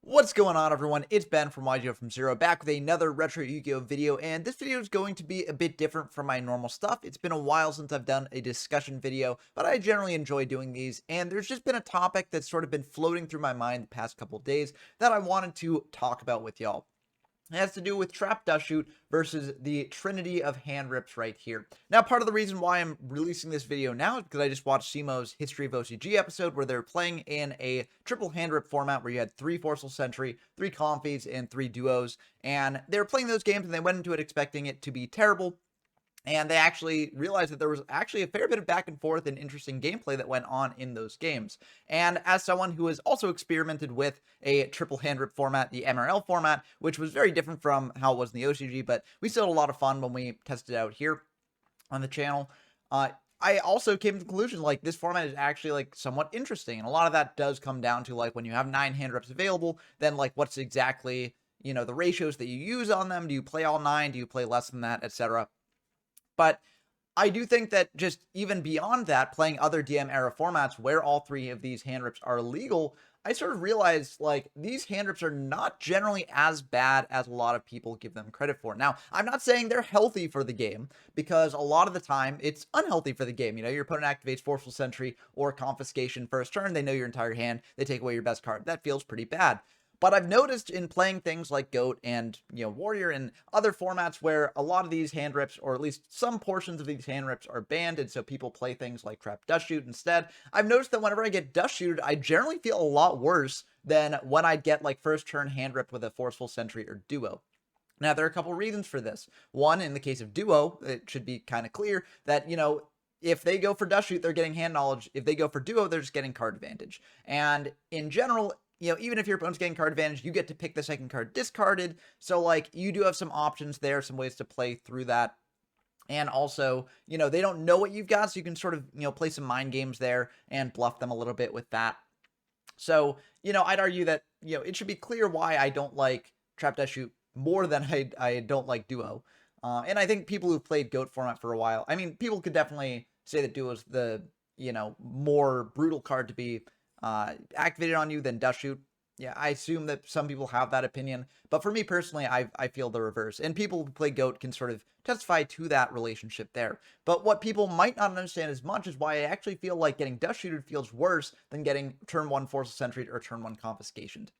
What's going on, everyone? It's Ben from YGO from Zero, back with another Retro Yu-Gi-Oh video, and this video is going to be a bit different from my normal stuff. It's been a while since I've done a discussion video, but I generally enjoy doing these, and there's just been a topic that's sort of been floating through my mind the past couple days that I wanted to talk about with y'all. It has to do with Trap Dustshoot versus the Trinity of hand rips right here. Now, part of the reason why I'm releasing this video now is because I just watched Simo's History of OCG episode where they're playing in a triple hand rip format where you had 3 Forceful Sentry, 3 Confies, and 3 Duos. And they were playing those games and they went into it expecting it to be terrible. And they actually realized that there was actually a fair bit of back and forth and interesting gameplay that went on in those games. And as someone who has also experimented with a triple hand rip format, the MRL format, which was very different from how it was in the OCG, but we still had a lot of fun when we tested it out here on the channel. I also came to the conclusion, like, this format is actually, like, somewhat interesting. And a lot of that does come down to, like, when you have 9 hand reps available, then, like, what's exactly, the ratios that you use on them. Do you play all 9? Do you play less than that, etc.? But I do think that just even beyond that, playing other DM era formats where all 3 of these hand rips are legal, I sort of realized, like, these hand rips are not generally as bad as a lot of people give them credit for. Now, I'm not saying they're healthy for the game, because a lot of the time it's unhealthy for the game. Your opponent activates Forceful Sentry or Confiscation first turn, they know your entire hand, they take away your best card. That feels pretty bad. But I've noticed in playing things like GOAT and, Warrior and other formats where a lot of these hand rips, or at least some portions of these hand rips, are banned, and so people play things like Trap Dustshoot instead. I've noticed that whenever I get Dustshoot, I generally feel a lot worse than when I'd get, like, first turn hand rip with a Forceful Sentry or Duo. Now, there are a couple reasons for this. One, in the case of Duo, it should be kind of clear that, if they go for Dustshoot, they're getting hand knowledge. If they go for Duo, they're just getting card advantage. And in general, even if your opponent's getting card advantage, you get to pick the second card discarded. So, like, you do have some options there, some ways to play through that. And also, they don't know what you've got, so you can sort of, play some mind games there and bluff them a little bit with that. So, I'd argue that, it should be clear why I don't like Trap Dustshoot more than I don't like Duo. And I think people who've played GOAT format for a while, I mean, people could definitely say that Duo's the, more brutal card to be activated on you than Dustshoot. Yeah, I assume that some people have that opinion, but for me personally, I feel the reverse. And people who play GOAT can sort of testify to that relationship there. But what people might not understand as much is why I actually feel like getting Dustshooted feels worse than getting turn 1 Forceful Sentry or turn 1 Confiscationed.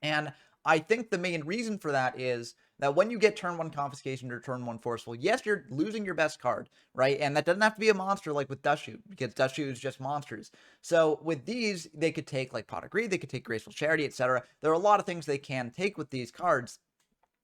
And I think the main reason for that is that when you get turn 1 Confiscation or turn 1 Forceful, yes, you're losing your best card, right? And that doesn't have to be a monster like with Dustshoot, because Dustshoot is just monsters. So with these, they could take, like, Pot of Greed, they could take Graceful Charity, etc. There are a lot of things they can take with these cards,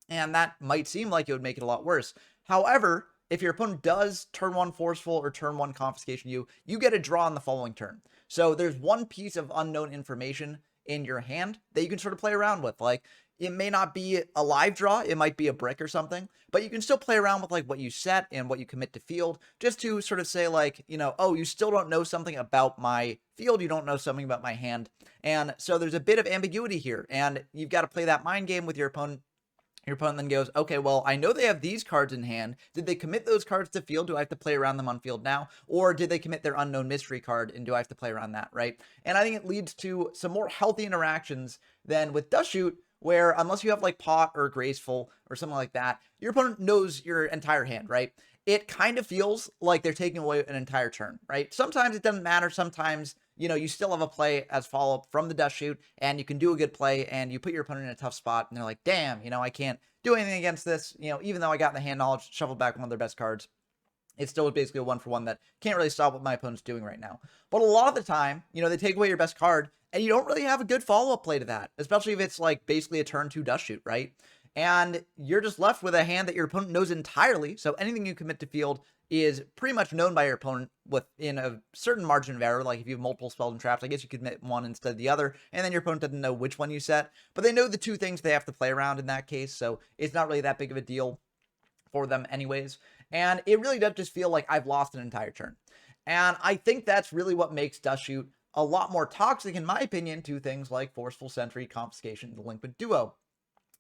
and that might seem like it would make it a lot worse. However, if your opponent does turn 1 Forceful or turn 1 Confiscation you get a draw on the following turn. So there's one piece of unknown information in your hand that you can sort of play around with. Like, it may not be a live draw, it might be a brick or something, but you can still play around with, like, what you set and what you commit to field, just to sort of say, like, oh, you still don't know something about my field, you don't know something about my hand. And so there's a bit of ambiguity here, and you've got to play that mind game with your opponent. Your opponent then goes, okay, well, I know they have these cards in hand. Did they commit those cards to field? Do I have to play around them on field now? Or did they commit their unknown mystery card, and do I have to play around that, right? And I think it leads to some more healthy interactions than with Dustshoot, where unless you have, like, Pot or Graceful or something like that, your opponent knows your entire hand, right? It kind of feels like they're taking away an entire turn, right? Sometimes it doesn't matter. Sometimes, you still have a play as follow-up from the Dustshoot, and you can do a good play, and you put your opponent in a tough spot, and they're like, damn, I can't do anything against this. Even though I got the hand knowledge, shuffled back one of their best cards, it's still basically a 1-for-1 that can't really stop what my opponent's doing right now. But a lot of the time, they take away your best card, and you don't really have a good follow-up play to that, especially if it's, like, basically a turn 2 Dustshoot, right? And you're just left with a hand that your opponent knows entirely, so anything you commit to field is pretty much known by your opponent within a certain margin of error. Like, if you have multiple spells and traps, I guess you could commit one instead of the other, and then your opponent doesn't know which one you set, but they know the 2 things they have to play around in that case, so it's not really that big of a deal for them anyways. And it really does just feel like I've lost an entire turn. And I think that's really what makes Dustshoot a lot more toxic, in my opinion, to things like Forceful Sentry, Confiscation, and the link with Duo.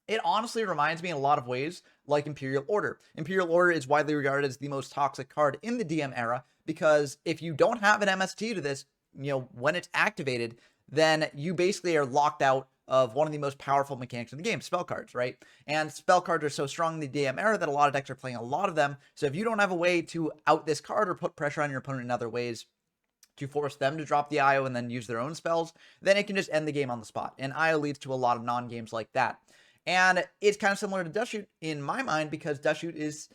It honestly reminds me in a lot of ways like Imperial Order. Imperial Order is widely regarded as the most toxic card in the DM era, because if you don't have an MST to this, when it's activated, then you basically are locked out of one of the most powerful mechanics in the game, spell cards, right? And spell cards are so strong in the DM era that a lot of decks are playing a lot of them. So if you don't have a way to out this card or put pressure on your opponent in other ways to force them to drop the IO and then use their own spells, then it can just end the game on the spot. And IO leads to a lot of non-games like that. And it's kind of similar to Dustshoot in my mind, because Dustshoot is,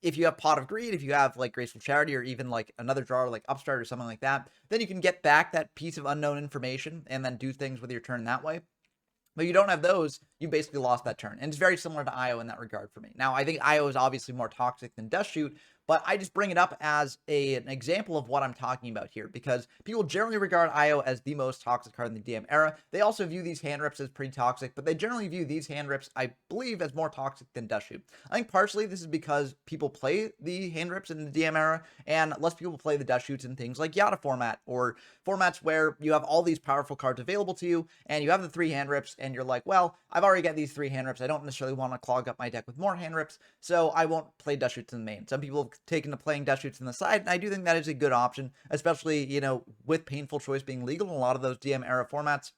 if you have Pot of Greed, if you have like Graceful Charity, or even like another drawer like Upstart or something like that, then you can get back that piece of unknown information and then do things with your turn that way. But you don't have those, you basically lost that turn. And it's very similar to IO in that regard for me. Now, I think IO is obviously more toxic than Dustshoot, but I just bring it up as an example of what I'm talking about here, because people generally regard IO as the most toxic card in the DM era. They also view these hand rips as pretty toxic, but they generally view these hand rips, I believe, as more toxic than Dustshoot. I think partially this is because people play the hand rips in the DM era, and less people play the Dustshoots in things like Yada format, or formats where you have all these powerful cards available to you, and you have the 3 hand rips, and you're like, well, I've already got these 3 hand rips. I don't necessarily want to clog up my deck with more hand rips, so I won't play Dustshoots in the main. Some people have taken to playing Dustshoots in the side, and I do think that is a good option, especially, with Painful Choice being legal in a lot of those DM era formats.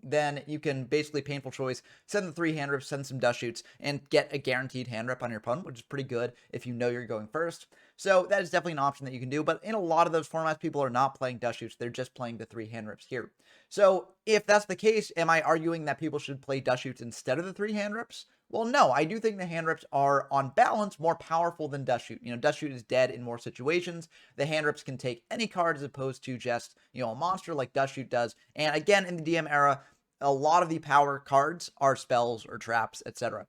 Then you can basically Painful Choice, send the 3 hand rips, send some Dustshoots, and get a guaranteed hand rip on your opponent, which is pretty good if you know you're going first. So that is definitely an option that you can do, but in a lot of those formats, people are not playing Dustshoots, they're just playing the 3 hand rips here. So if that's the case, am I arguing that people should play Dustshoots instead of the 3 hand rips? Well, no, I do think the hand rips are, on balance, more powerful than Dustshoot. Dustshoot is dead in more situations. The hand rips can take any card as opposed to just, a monster like Dustshoot does. And again, in the DM era, a lot of the power cards are spells or traps, etc.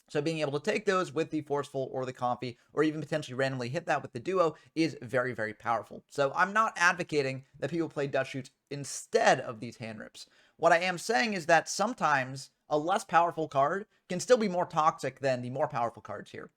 So being able to take those with the Forceful or the Comfy, or even potentially randomly hit that with the Duo, is very, very powerful. So I'm not advocating that people play Dustshoots instead of these hand rips. What I am saying is that sometimes a less powerful card can still be more toxic than the more powerful cards here.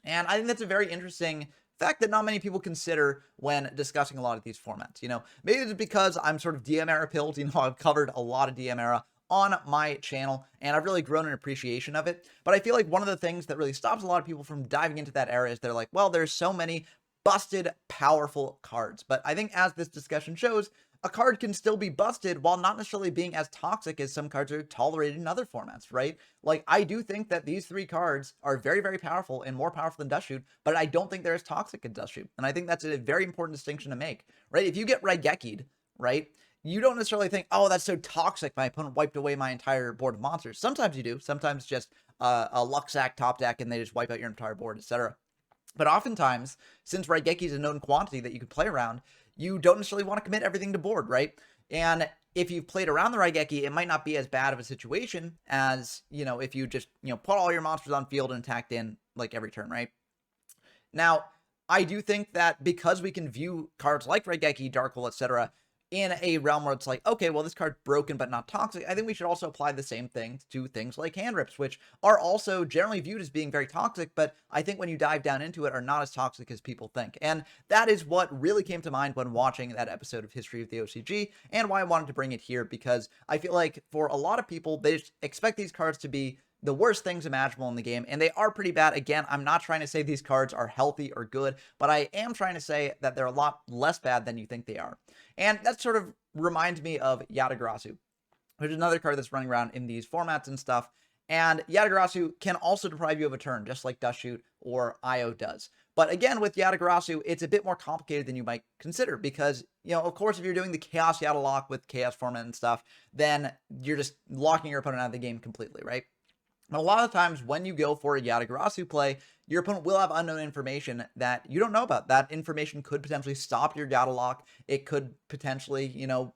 And I think that's a very interesting fact that not many people consider when discussing a lot of these formats. Maybe it's because I'm sort of DM era pilled. I've covered a lot of DM era on my channel, and I've really grown an appreciation of it. But I feel like one of the things that really stops a lot of people from diving into that era is they're like, well, there's so many busted, powerful cards. But I think, as this discussion shows, a card can still be busted while not necessarily being as toxic as some cards are tolerated in other formats, right? Like, I do think that these 3 cards are very, very powerful and more powerful than Dustshoot, but I don't think they're as toxic as Dustshoot. And I think that's a very important distinction to make, right? If you get Raigeki'd, right, you don't necessarily think, oh, that's so toxic, my opponent wiped away my entire board of monsters. Sometimes you do. Sometimes just a luck sack top deck and they just wipe out your entire board, etc. But oftentimes, since Raigeki is a known quantity that you can play around, you don't necessarily want to commit everything to board, right? And if you've played around the Raigeki, it might not be as bad of a situation as, if you just, put all your monsters on field and attacked in like every turn, right? Now, I do think that because we can view cards like Raigeki, Dark Hole, etc., in a realm where it's like, okay, well, this card's broken but not toxic, I think we should also apply the same thing to things like hand rips, which are also generally viewed as being very toxic, but I think when you dive down into it, are not as toxic as people think. And that is what really came to mind when watching that episode of History of the OCG, and why I wanted to bring it here, because I feel like for a lot of people, they just expect these cards to be the worst things imaginable in the game, and they are pretty bad. Again, I'm not trying to say these cards are healthy or good, but I am trying to say that they're a lot less bad than you think they are. And that sort of reminds me of Yatagarasu, which is another card that's running around in these formats and stuff. And Yatagarasu can also deprive you of a turn, just like Dustshoot or IO does. But again, with Yatagarasu, it's a bit more complicated than you might consider, because, of course, if you're doing the Chaos Yata lock with Chaos format and stuff, then you're just locking your opponent out of the game completely, right? A lot of times when you go for a Yatagarasu play, your opponent will have unknown information that you don't know about. That information could potentially stop your Yata lock. It could potentially,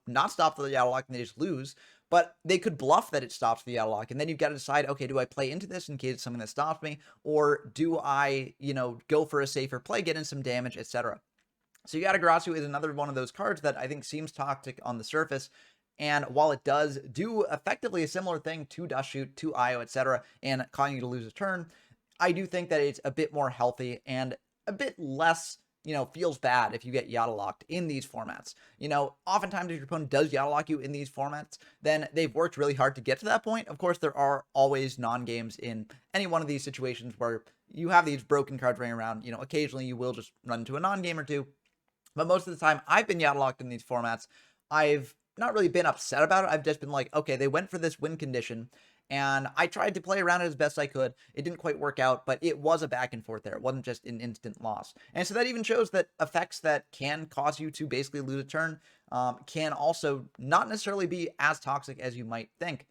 not stop the Yata lock and they just lose. But they could bluff that it stops the Yata lock. And then you've got to decide, okay, do I play into this in case it's something that stops me? Or do I, go for a safer play, get in some damage, etc. So Yatagarasu is another one of those cards that I think seems toxic on the surface. And while it does do effectively a similar thing to Dustshoot, to IO, etc., and causing you to lose a turn, I do think that it's a bit more healthy and a bit less, feels bad if you get Yata locked in these formats. Oftentimes if your opponent does Yata lock you in these formats, then they've worked really hard to get to that point. Of course, there are always non-games in any one of these situations where you have these broken cards running around. Occasionally you will just run into a non-game or two. But most of the time I've been Yata locked in these formats, I've not really been upset about it. I've just been like, okay, they went for this win condition, and I tried to play around it as best I could. It didn't quite work out, but it was a back and forth there. It wasn't just an instant loss. And so that even shows that effects that can cause you to basically lose a turn can also not necessarily be as toxic as you might think.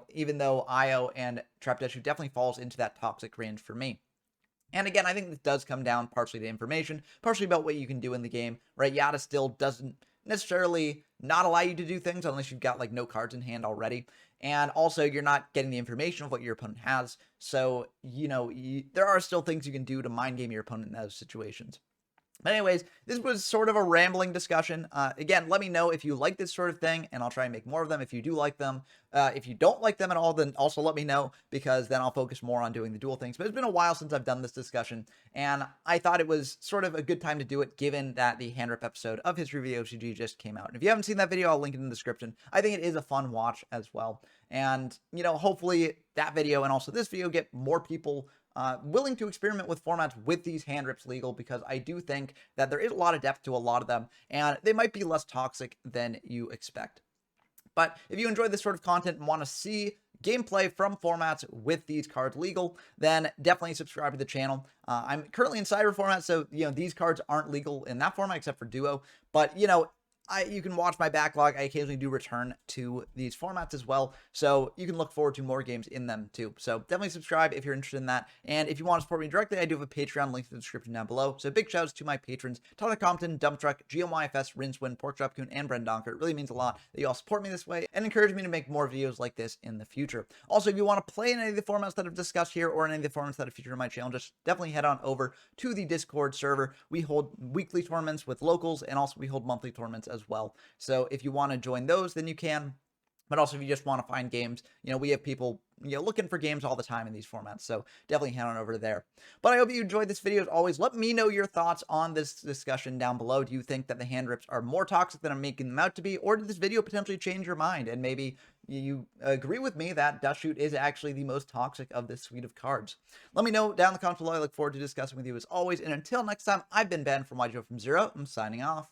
Even though IO and Trap Dustshoot definitely falls into that toxic range for me. And again, I think this does come down partially to information, partially about what you can do in the game, right? Yada still doesn't necessarily not allow you to do things unless you've got like no cards in hand already. And also, you're not getting the information of what your opponent has. So, there are still things you can do to mind game your opponent in those situations. But anyways, this was sort of a rambling discussion. Again, let me know if you like this sort of thing, and I'll try and make more of them if you do like them. If you don't like them at all, then also let me know, because then I'll focus more on doing the dual things. But it's been a while since I've done this discussion, and I thought it was sort of a good time to do it, given that the hand rip episode of History of the OCG just came out. And if you haven't seen that video, I'll link it in the description. I think it is a fun watch as well. And, hopefully that video and also this video get more people willing to experiment with formats with these hand rips legal, because I do think that there is a lot of depth to a lot of them, and they might be less toxic than you expect. But if you enjoy this sort of content and want to see gameplay from formats with these cards legal, then definitely subscribe to the channel. I'm currently in Cyber format, so these cards aren't legal in that format except for Duo. But you can watch my backlog. I occasionally do return to these formats as well, so you can look forward to more games in them too. So definitely subscribe if you're interested in that. And if you want to support me directly, I do have a Patreon link in the description down below. So big shouts to my patrons: Tyler Compton, Dump Truck, GMYFS, Rinswin, Porkchop Coon, and Bren Donker. It really means a lot that you all support me this way and encourage me to make more videos like this in the future. Also, if you want to play in any of the formats that I've discussed here, or in any of the formats that are featured on my channel, just definitely head on over to the Discord server. We hold weekly tournaments with locals, and also we hold monthly tournaments as well. So if you want to join those, then you can. But also, if you just want to find games, we have people, looking for games all the time in these formats. So definitely head on over there. But I hope you enjoyed this video. As always, let me know your thoughts on this discussion down below. Do you think that the hand rips are more toxic than I'm making them out to be? Or did this video potentially change your mind, and maybe you agree with me that Dustshoot is actually the most toxic of this suite of cards? Let me know down in the comments below. I look forward to discussing with you as always. And until next time, I've been Ben from YGO from Zero. I'm signing off.